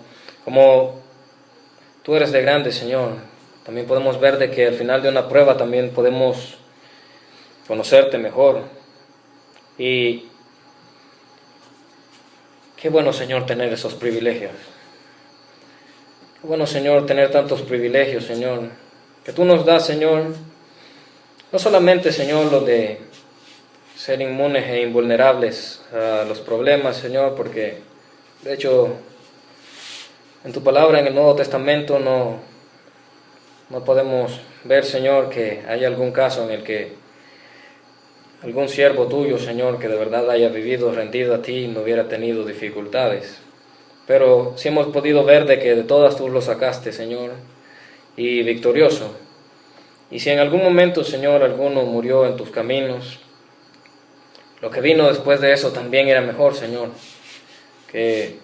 Speaker 1: Cómo tú eres de grande, Señor. También podemos ver de que al final de una prueba también podemos conocerte mejor. Y qué bueno, Señor, tener esos privilegios. Qué bueno, Señor, tener tantos privilegios, Señor, que tú nos das, Señor. No solamente, Señor, lo de ser inmunes e invulnerables a los problemas, Señor, porque de hecho en tu palabra en el Nuevo Testamento no podemos ver, Señor, que hay algún caso en el que algún siervo tuyo, Señor, que de verdad haya vivido rendido a ti y no hubiera tenido dificultades. Pero sí hemos podido ver de que de todas tú lo sacaste, Señor, y victorioso. Y si en algún momento, Señor, alguno murió en tus caminos, lo que vino después de eso también era mejor, Señor, que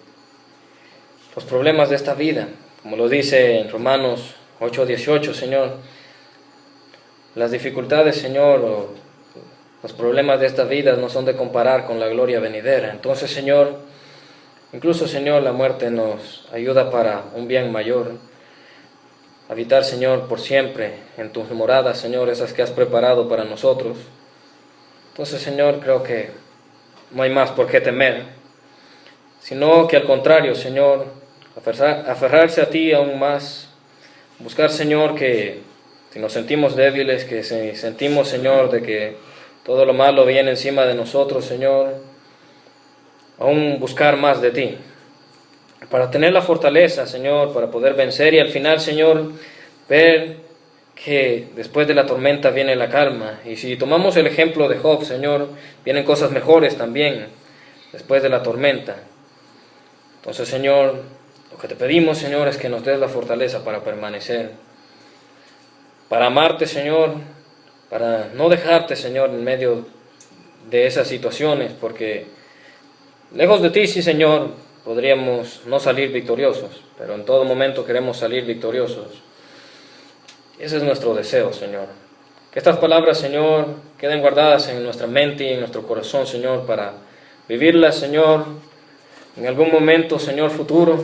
Speaker 1: los problemas de esta vida, como lo dice en Romanos 8:18, Señor, las dificultades, Señor, o los problemas de esta vida no son de comparar con la gloria venidera. Entonces, Señor, incluso, Señor, la muerte nos ayuda para un bien mayor. Habitar, Señor, por siempre en tus moradas, Señor, esas que has preparado para nosotros. Entonces, Señor, creo que no hay más por qué temer, sino que al contrario, Señor, aferrarse a ti aún más, buscar, Señor, que si nos sentimos débiles, que si sentimos, Señor, de que todo lo malo viene encima de nosotros, Señor, aún buscar más de ti, para tener la fortaleza, Señor, para poder vencer y al final, Señor, ver que después de la tormenta viene la calma. Y si tomamos el ejemplo de Job, Señor, vienen cosas mejores también después de la tormenta. Entonces, Señor, lo que te pedimos, Señor, es que nos des la fortaleza para permanecer, para amarte, Señor, para no dejarte, Señor, en medio de esas situaciones, porque lejos de ti, sí, Señor, podríamos no salir victoriosos, pero en todo momento queremos salir victoriosos. Ese es nuestro deseo, Señor. Que estas palabras, Señor, queden guardadas en nuestra mente y en nuestro corazón, Señor, para vivirlas, Señor, en algún momento, Señor, futuro,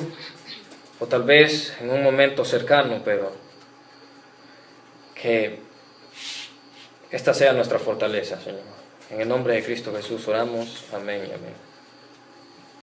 Speaker 1: o tal vez en un momento cercano, pero que esta sea nuestra fortaleza, Señor. En el nombre de Cristo Jesús oramos. Amén y amén.